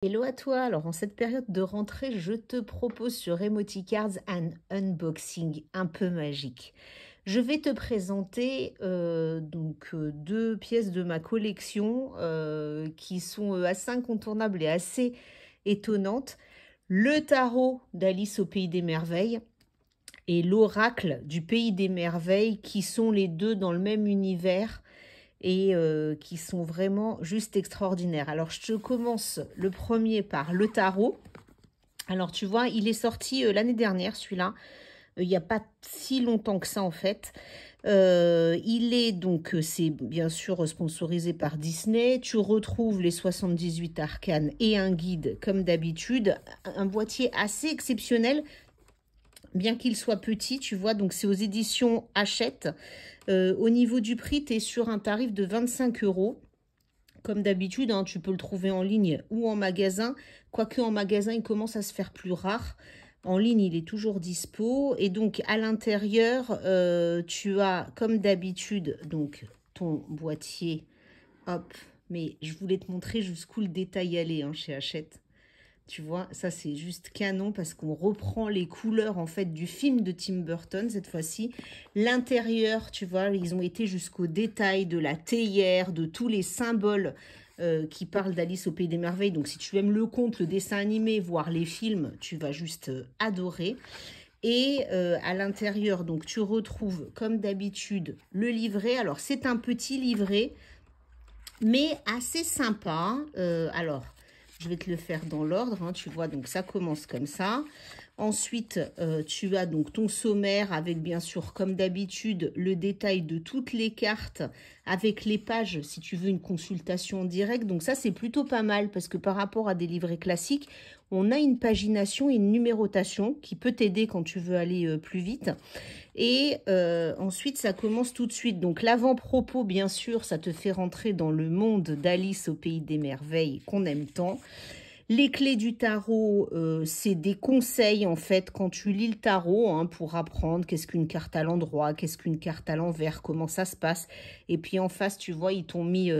Hello à toi, alors en cette période de rentrée, je te propose sur Emoticards un unboxing un peu magique. Je vais te présenter deux pièces de ma collection qui sont assez incontournables et assez étonnantes. Le tarot d'Alice au Pays des Merveilles et l'oracle du Pays des Merveilles qui sont les deux dans le même univers et qui sont vraiment juste extraordinaires. Alors, je te commence le premier par le tarot. Alors, tu vois, il est sorti l'année dernière, celui-là. Il n'y a pas si longtemps que ça, en fait. Il est donc, c'est bien sûr sponsorisé par Disney. Tu retrouves les 78 arcanes et un guide, comme d'habitude. Un boîtier assez exceptionnel, bien qu'il soit petit, tu vois. Donc, c'est aux éditions Hachette. Au niveau du prix, tu es sur un tarif de 25 €. Comme d'habitude, hein, tu peux le trouver en ligne ou en magasin. Quoique en magasin, il commence à se faire plus rare. En ligne, il est toujours dispo. Et donc, à l'intérieur, tu as, comme d'habitude, donc ton boîtier. Hop, mais je voulais te montrer jusqu'où le détail allait hein, chez Hachette. Tu vois, ça c'est juste canon parce qu'on reprend les couleurs en fait du film de Tim Burton cette fois-ci. L'intérieur, tu vois, ils ont été jusqu'au détail de la théière, de tous les symboles qui parlent d'Alice au Pays des Merveilles. Donc si tu aimes le conte, le dessin animé, voire les films, tu vas juste adorer. Et à l'intérieur, donc tu retrouves comme d'habitude le livret. Alors c'est un petit livret, mais assez sympa. Alors, je vais te le faire dans l'ordre, hein, tu vois, donc ça commence comme ça. Ensuite, tu as donc ton sommaire avec bien sûr, comme d'habitude, le détail de toutes les cartes avec les pages si tu veux une consultation en direct. Donc ça, c'est plutôt pas mal parce que par rapport à des livrets classiques, on a une pagination et une numérotation qui peut t'aider quand tu veux aller plus vite. Et ensuite, ça commence tout de suite. Donc l'avant-propos, bien sûr, ça te fait rentrer dans le monde d'Alice au Pays des Merveilles qu'on aime tant. Les clés du tarot, c'est des conseils en fait quand tu lis le tarot hein, pour apprendre qu'est-ce qu'une carte à l'endroit, qu'est-ce qu'une carte à l'envers, comment ça se passe. Et puis en face, tu vois, ils t'ont mis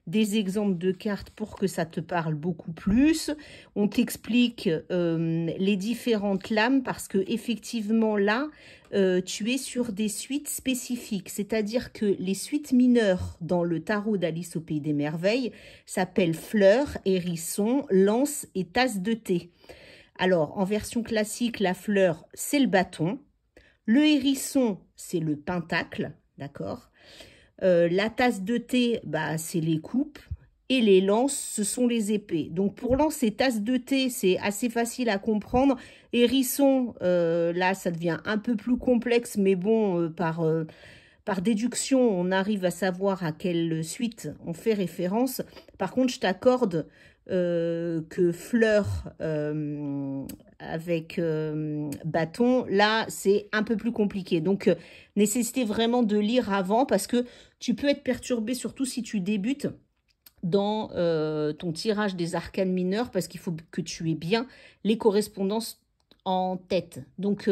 des exemples de cartes pour que ça te parle beaucoup plus. On t'explique les différentes lames parce que effectivement là, tu es sur des suites spécifiques, c'est-à-dire que les suites mineures dans le tarot d'Alice au Pays des Merveilles s'appellent fleur, hérisson, lance et tasse de thé. Alors, en version classique, la fleur, c'est le bâton. Le hérisson, c'est le pentacle, d'accord. La tasse de thé, bah, c'est les coupes. Et les lances, ce sont les épées. Donc, pour lance et tasse de thé, c'est assez facile à comprendre. Hérisson, là, ça devient un peu plus complexe, mais bon, par déduction, on arrive à savoir à quelle suite on fait référence. Par contre, je t'accorde que fleur avec bâton, là, c'est un peu plus compliqué. Donc, nécessité vraiment de lire avant parce que tu peux être perturbé, surtout si tu débutes dans ton tirage des arcanes mineurs parce qu'il faut que tu aies bien les correspondances en tête. Donc,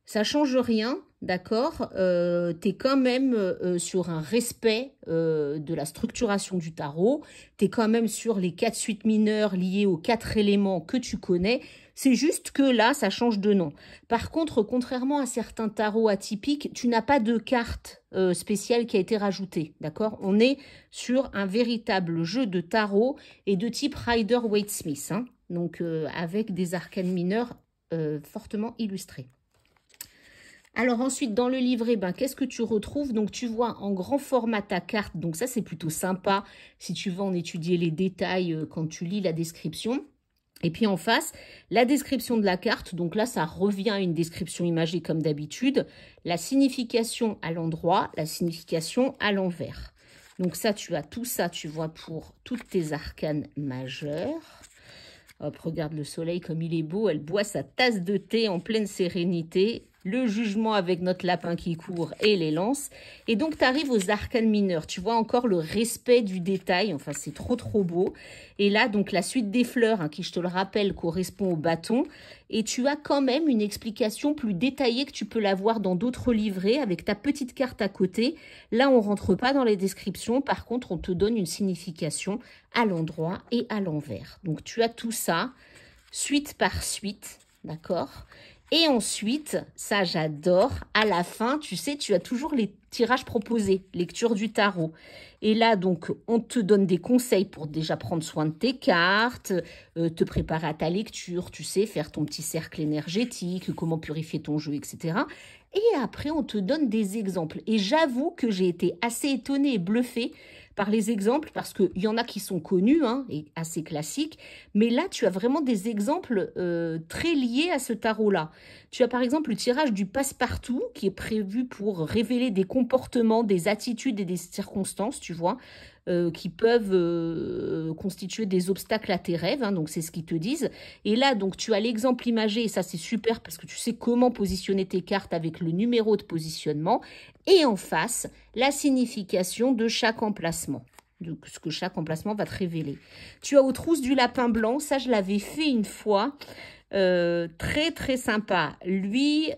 ça change rien, d'accord. Tu es quand même sur un respect de la structuration du tarot. Tu es quand même sur les 4 suites mineures liées aux 4 éléments que tu connais. C'est juste que là, ça change de nom. Par contre, contrairement à certains tarots atypiques, tu n'as pas de carte spéciale qui a été rajoutée, d'accord. On est sur un véritable jeu de tarot et de type Rider-Waite-Smith, hein, donc avec des arcanes mineures fortement illustrées. Alors ensuite, dans le livret, ben, qu'est-ce que tu retrouves? Donc, tu vois en grand format ta carte. Donc, ça, c'est plutôt sympa si tu veux en étudier les détails quand tu lis la description. Et puis en face, la description de la carte. Donc là, ça revient à une description imagée comme d'habitude. La signification à l'endroit, la signification à l'envers. Donc ça, tu as tout ça, tu vois, pour toutes tes arcanes majeures. Hop, regarde le soleil comme il est beau. Elle boit sa tasse de thé en pleine sérénité. le jugement avec notre lapin qui court et les lances. Et donc, tu arrives aux arcanes mineurs. Tu vois encore le respect du détail. Enfin, c'est trop, trop beau. Et là, donc, la suite des fleurs, hein, qui, je te le rappelle, correspond au bâton. Et tu as quand même une explication plus détaillée que tu peux l'avoir dans d'autres livrets avec ta petite carte à côté. Là, on rentre pas dans les descriptions. Par contre, on te donne une signification à l'endroit et à l'envers. Donc, tu as tout ça, suite par suite, d'accord? Et ensuite, ça j'adore, à la fin, tu sais, tu as toujours les tirages proposés, lecture du tarot. Et là, donc, on te donne des conseils pour déjà prendre soin de tes cartes, te préparer à ta lecture, tu sais, faire ton petit cercle énergétique, comment purifier ton jeu, etc. Et après, on te donne des exemples. Et j'avoue que j'ai été assez étonnée et bluffée par les exemples, parce qu'il y en a qui sont connus, hein, et assez classiques, mais là, tu as vraiment des exemples très liés à ce tarot-là. Tu as par exemple le tirage du passe-partout, qui est prévu pour révéler des comportements, des attitudes et des circonstances, tu vois, qui peuvent constituer des obstacles à tes rêves, hein, donc c'est ce qu'ils te disent. Et là, donc, tu as l'exemple imagé, et ça, c'est super, parce que tu sais comment positionner tes cartes avec le numéro de positionnement, et en face, la signification de chaque emplacement, de ce que chaque emplacement va te révéler. Tu as aux trousses du lapin blanc, ça je l'avais fait une fois, très très sympa. Lui,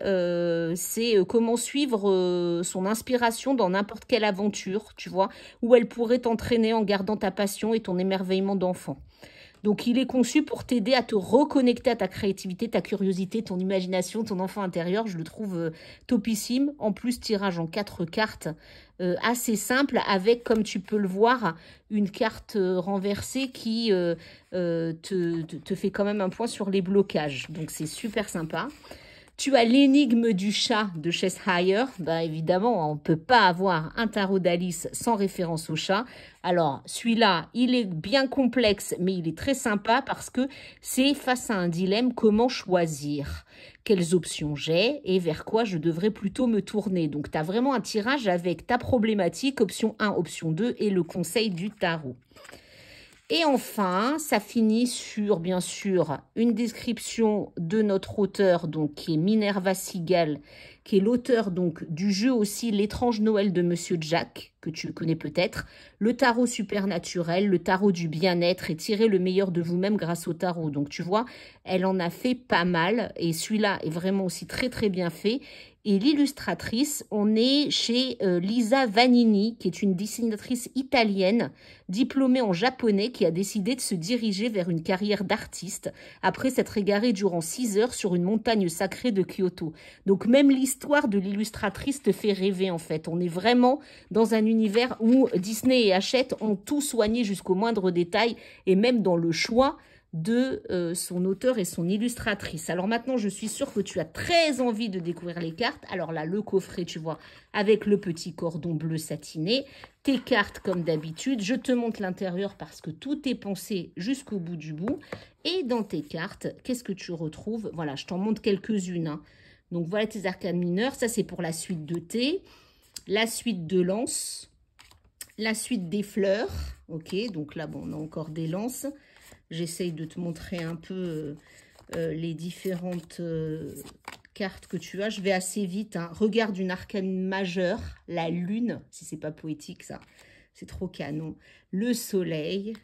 c'est comment suivre son inspiration dans n'importe quelle aventure, tu vois, où elle pourrait t'entraîner en gardant ta passion et ton émerveillement d'enfant. Donc, il est conçu pour t'aider à te reconnecter à ta créativité, ta curiosité, ton imagination, ton enfant intérieur. Je le trouve topissime. En plus, tirage en 4 cartes assez simple avec, comme tu peux le voir, une carte renversée qui te fait quand même un point sur les blocages. Donc, c'est super sympa. Tu as l'énigme du chat de Cheshire. Ben, évidemment, on ne peut pas avoir un tarot d'Alice sans référence au chat. Alors, celui-là, il est bien complexe, mais il est très sympa parce que c'est face à un dilemme, comment choisir? Quelles options j'ai et vers quoi je devrais plutôt me tourner? Donc, tu as vraiment un tirage avec ta problématique, option 1, option 2 et le conseil du tarot. Et enfin, ça finit sur, bien sûr, une description de notre auteur, donc qui est Minerva Seagal, qui est l'auteur donc du jeu aussi L'étrange Noël de Monsieur Jack, que tu connais peut-être, le tarot supernaturel, le tarot du bien-être et tirer le meilleur de vous-même grâce au tarot. Donc tu vois, elle en a fait pas mal et celui-là est vraiment aussi très très bien fait. Et l'illustratrice, on est chez Lisa Vanini, qui est une dessinatrice italienne, diplômée en japonais, qui a décidé de se diriger vers une carrière d'artiste après s'être égarée durant 6 heures sur une montagne sacrée de Kyoto. Donc même l'histoire de l'illustratrice te fait rêver en fait. On est vraiment dans un univers où Disney et Hachette ont tout soigné jusqu'au moindre détail et même dans le choix de son auteur et son illustratrice. Alors maintenant, je suis sûre que tu as très envie de découvrir les cartes. Alors là, le coffret, tu vois, avec le petit cordon bleu satiné, tes cartes comme d'habitude. Je te montre l'intérieur parce que tout est pensé jusqu'au bout du bout. Et dans tes cartes, qu'est-ce que tu retrouves? Voilà, je t'en montre quelques-unes, hein. Donc voilà tes arcanes mineures. Ça, c'est pour la suite de thé, la suite de lance, la suite des fleurs. Ok, donc là, bon, on a encore des lances. J'essaye de te montrer un peu les différentes cartes que tu as. Je vais assez vite, hein. Regarde une arcane majeure, la lune, si c'est pas poétique ça, c'est trop canon. Le soleil,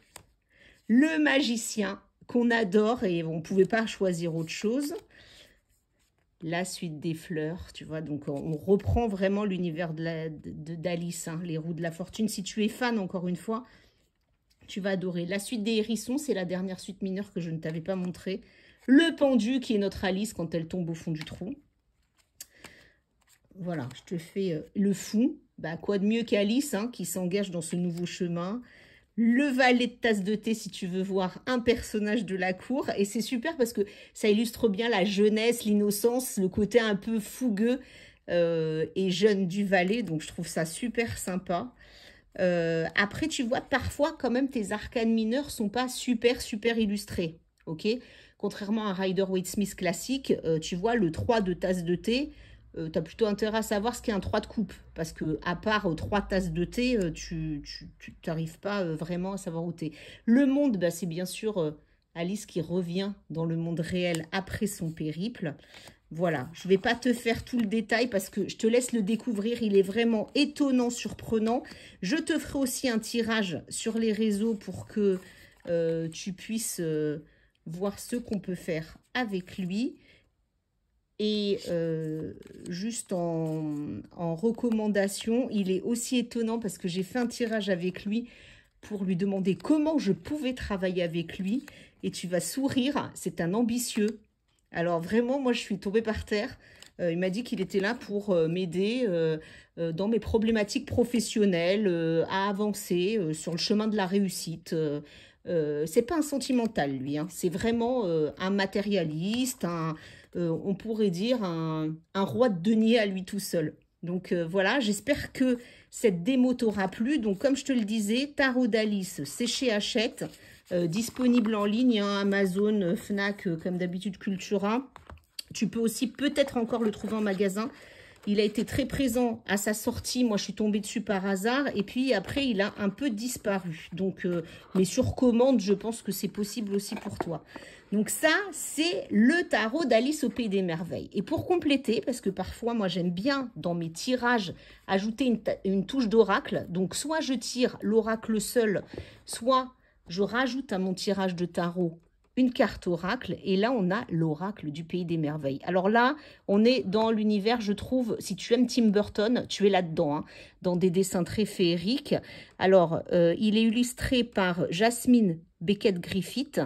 le magicien qu'on adore et on ne pouvait pas choisir autre chose. La suite des fleurs, tu vois, donc on reprend vraiment l'univers d'Alice, hein, les roues de la fortune. Si tu es fan, encore une fois, tu vas adorer. La suite des hérissons, c'est la dernière suite mineure que je ne t'avais pas montrée. Le pendu, qui est notre Alice quand elle tombe au fond du trou. Voilà, je te fais le fou. Bah, quoi de mieux qu'Alice, hein, qui s'engage dans ce nouveau chemin. Le valet de tasse de thé, si tu veux voir un personnage de la cour. Et c'est super parce que ça illustre bien la jeunesse, l'innocence, le côté un peu fougueux et jeune du valet. Donc, je trouve ça super sympa. Après, tu vois, parfois, quand même, tes arcanes mineures sont pas super illustrés, ok? Contrairement à un Rider-Waite-Smith classique, tu vois, le 3 de tasse de thé, tu as plutôt intérêt à savoir ce qu'est un 3 de coupe. Parce que à part 3 tasses de thé, tu n'arrives pas vraiment à savoir où t'es. Le monde, bah, c'est bien sûr Alice qui revient dans le monde réel après son périple. Voilà, je ne vais pas te faire tout le détail parce que je te laisse le découvrir. Il est vraiment étonnant, surprenant. Je te ferai aussi un tirage sur les réseaux pour que tu puisses voir ce qu'on peut faire avec lui. Et juste en recommandation, il est aussi étonnant parce que j'ai fait un tirage avec lui pour lui demander comment je pouvais travailler avec lui. Et tu vas sourire, c'est un ambitieux. Alors vraiment, moi je suis tombée par terre. Il m'a dit qu'il était là pour m'aider dans mes problématiques professionnelles, à avancer sur le chemin de la réussite. C'est pas un sentimental, lui, hein. C'est vraiment un matérialiste, on pourrait dire un roi de denier à lui tout seul. Donc voilà, j'espère que cette démo t'aura plu. Donc comme je te le disais, Tarot d'Alice, c'est chez Hachette, disponible en ligne, hein, Amazon, Fnac, comme d'habitude Cultura. Tu peux aussi peut-être encore le trouver en magasin. Il a été très présent à sa sortie. Moi, je suis tombée dessus par hasard. Et puis après, il a un peu disparu. Donc, mais sur commande, je pense que c'est possible aussi pour toi. Donc ça, c'est le tarot d'Alice au Pays des Merveilles. Et pour compléter, parce que parfois, moi, j'aime bien, dans mes tirages, ajouter une touche d'oracle. Donc, soit je tire l'oracle seul, soit je rajoute à mon tirage de tarot une carte oracle, et là, on a l'oracle du Pays des Merveilles. Alors là, on est dans l'univers, je trouve, si tu aimes Tim Burton, tu es là-dedans, hein, dans des dessins très féeriques. Alors, il est illustré par Jasmine Beckett-Griffith,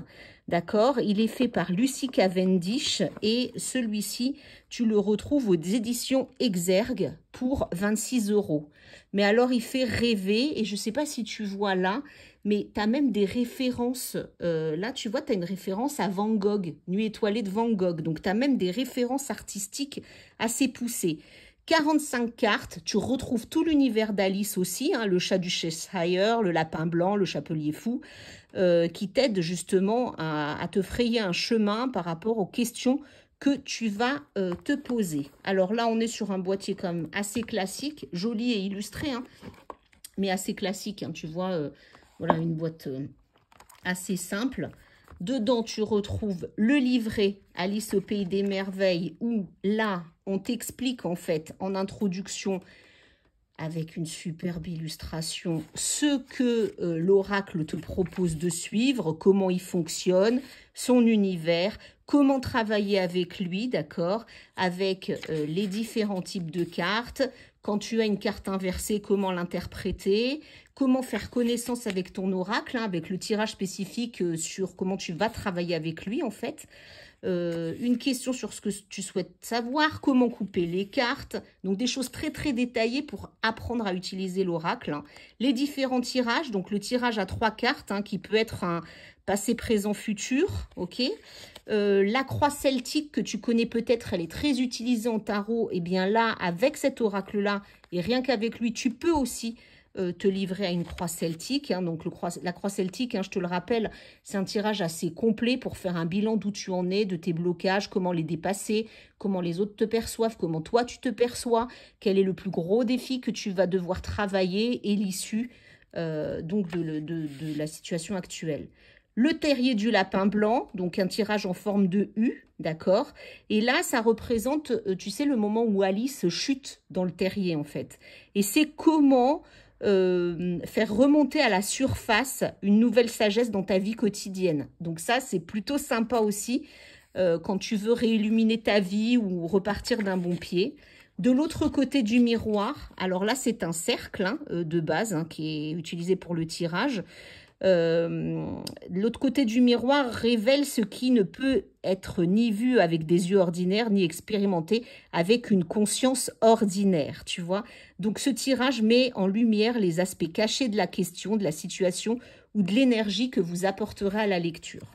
d'accord? Il est fait par Lucy Cavendish, et celui-ci, tu le retrouves aux éditions Exergue pour 26 €. Mais alors, il fait rêver, et je ne sais pas si tu vois là, mais tu as même des références. Là, tu vois, tu as une référence à Van Gogh, Nuit étoilée de Van Gogh. Donc, tu as même des références artistiques assez poussées. 45 cartes, tu retrouves tout l'univers d'Alice aussi, hein, le chat du Cheshire, le lapin blanc, le chapelier fou, qui t'aident justement à te frayer un chemin par rapport aux questions que tu vas te poser. Alors là, on est sur un boîtier quand même assez classique, joli et illustré, hein, mais assez classique, hein, tu vois. Voilà, une boîte assez simple. Dedans, tu retrouves le livret Alice au Pays des Merveilles où là, on t'explique en fait en introduction avec une superbe illustration ce que l'oracle te propose de suivre, comment il fonctionne, son univers, comment travailler avec lui, d'accord, avec les différents types de cartes. Quand tu as une carte inversée, comment l'interpréter, comment faire connaissance avec ton oracle, hein, avec le tirage spécifique sur comment tu vas travailler avec lui en fait. Une question sur ce que tu souhaites savoir, comment couper les cartes, donc des choses très très détaillées pour apprendre à utiliser l'oracle, hein. Les différents tirages, donc le tirage à 3 cartes, hein, qui peut être un passé, présent, futur, ok. La croix celtique que tu connais peut-être, elle est très utilisée en tarot, et bien là, avec cet oracle-là, et rien qu'avec lui, tu peux aussi te livrer à une croix celtique, hein. Donc la croix celtique, hein, je te le rappelle, c'est un tirage assez complet pour faire un bilan d'où tu en es, de tes blocages, comment les dépasser, comment les autres te perçoivent, comment toi tu te perçois, quel est le plus gros défi que tu vas devoir travailler et l'issue donc de la situation actuelle. Le terrier du lapin blanc, donc un tirage en forme de U, d'accord. Et là, ça représente, tu sais, le moment où Alice chute dans le terrier, en fait. Et c'est comment faire remonter à la surface une nouvelle sagesse dans ta vie quotidienne. Donc ça, c'est plutôt sympa aussi quand tu veux réilluminer ta vie ou repartir d'un bon pied. De l'autre côté du miroir, alors là, c'est un cercle, hein, de base, hein, qui est utilisé pour le tirage. L'autre côté du miroir révèle ce qui ne peut être ni vu avec des yeux ordinaires, ni expérimenté avec une conscience ordinaire, tu vois. Donc ce tirage met en lumière les aspects cachés de la question, de la situation ou de l'énergie que vous apporterez à la lecture.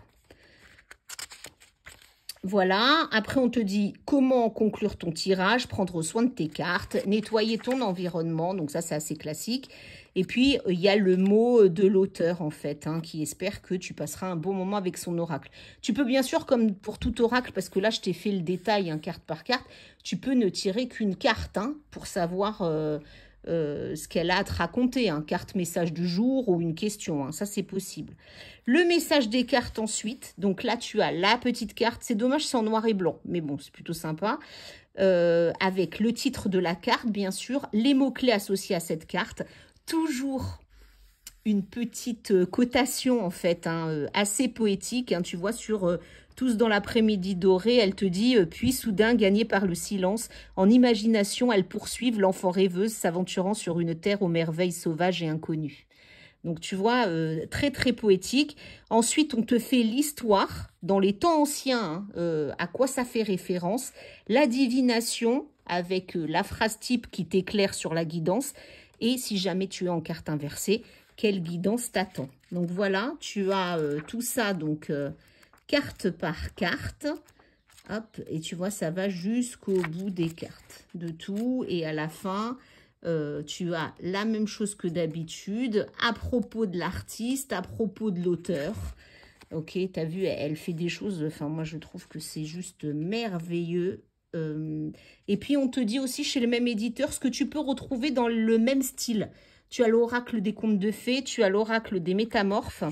Voilà, après on te dit comment conclure ton tirage, prendre soin de tes cartes, nettoyer ton environnement, donc ça c'est assez classique. Et puis il y a le mot de l'auteur en fait, hein, qui espère que tu passeras un bon moment avec son oracle. Tu peux bien sûr, comme pour tout oracle, parce que là je t'ai fait le détail, hein, carte par carte, tu peux ne tirer qu'une carte, hein, pour savoir ce qu'elle a à te raconter, hein, carte message du jour ou une question, hein, ça c'est possible. Le message des cartes ensuite, donc là tu as la petite carte, c'est dommage c'est en noir et blanc, mais bon c'est plutôt sympa, avec le titre de la carte bien sûr, les mots-clés associés à cette carte, toujours une petite cotation en fait, hein, assez poétique, hein, tu vois sur... Tous dans l'après-midi doré, elle te dit « Puis soudain, gagnée par le silence, en imagination, elles poursuivent l'enfant rêveuse s'aventurant sur une terre aux merveilles sauvages et inconnues. » Donc tu vois, très très poétique. Ensuite, on te fait l'histoire, dans les temps anciens, hein, à quoi ça fait référence. La divination, avec la phrase type qui t'éclaire sur la guidance. Et si jamais tu es en carte inversée, quelle guidance t'attend. Donc voilà, tu as tout ça, donc... carte par carte, hop, et tu vois, ça va jusqu'au bout des cartes, de tout, et à la fin, tu as la même chose que d'habitude, à propos de l'artiste, à propos de l'auteur, ok, t'as vu, elle fait des choses, enfin, moi, je trouve que c'est juste merveilleux, et puis, on te dit aussi, chez le même éditeur, ce que tu peux retrouver dans le même style. Tu as l'oracle des contes de fées, tu as l'oracle des métamorphes,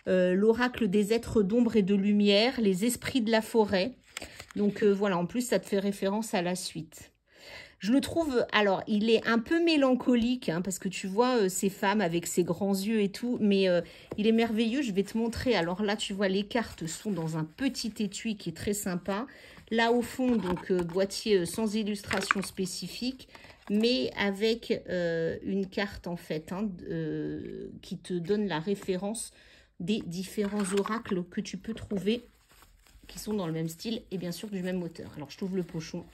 l'oracle des êtres d'ombre et de lumière, les esprits de la forêt. Donc voilà, en plus, ça te fait référence à la suite. Je le trouve, alors, il est un peu mélancolique, hein, parce que tu vois ces femmes avec ses grands yeux et tout, mais il est merveilleux, je vais te montrer. Alors là, tu vois, les cartes sont dans un petit étui qui est très sympa. Là, au fond, donc, boîtier sans illustration spécifique, mais avec une carte, en fait, hein, qui te donne la référence des différents oracles que tu peux trouver, qui sont dans le même style et bien sûr du même auteur. Alors, je t'ouvre le pochon,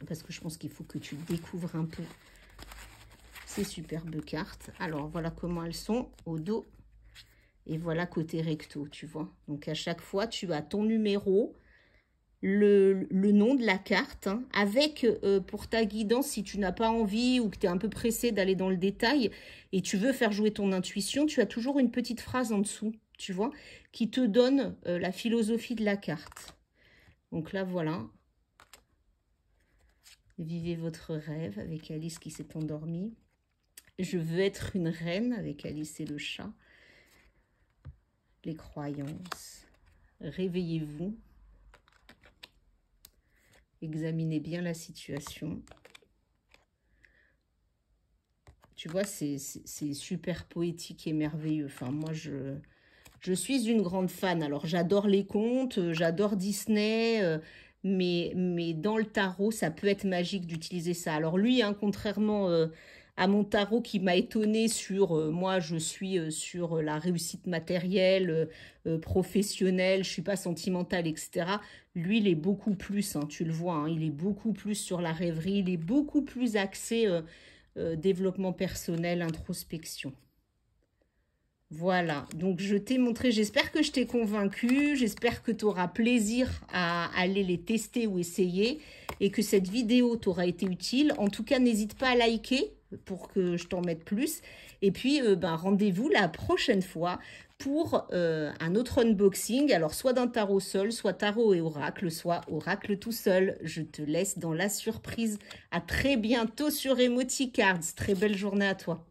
parce que je pense qu'il faut que tu découvres un peu ces superbes cartes. Alors, voilà comment elles sont au dos. Et voilà côté recto, tu vois. Donc, à chaque fois, tu as ton numéro, le nom de la carte, hein, avec, pour ta guidance, si tu n'as pas envie ou que tu es un peu pressé d'aller dans le détail et tu veux faire jouer ton intuition, tu as toujours une petite phrase en dessous, tu vois, qui te donne la philosophie de la carte. Donc là, voilà. Vivez votre rêve avec Alice qui s'est endormie. Je veux être une reine avec Alice et le chat. Les croyances. Réveillez-vous. Examinez bien la situation. Tu vois, c'est super poétique et merveilleux. Enfin, moi, je suis une grande fan. Alors, j'adore les contes, j'adore Disney, mais dans le tarot, ça peut être magique d'utiliser ça. Alors, lui, hein, contrairement à mon tarot qui m'a étonnée sur, moi, je suis sur la réussite matérielle, professionnelle, je suis pas sentimentale, etc. Lui, il est beaucoup plus, hein, tu le vois, hein, il est beaucoup plus sur la rêverie, il est beaucoup plus axé développement personnel, introspection. Voilà, donc je t'ai montré, j'espère que je t'ai convaincu, j'espère que tu auras plaisir à aller les tester ou essayer et que cette vidéo t'aura été utile. En tout cas, n'hésite pas à liker pour que je t'en mette plus. Et puis, rendez-vous la prochaine fois pour un autre unboxing. Alors, soit d'un tarot seul, soit tarot et oracle, soit oracle tout seul. Je te laisse dans la surprise. À très bientôt sur Emoticards. Très belle journée à toi.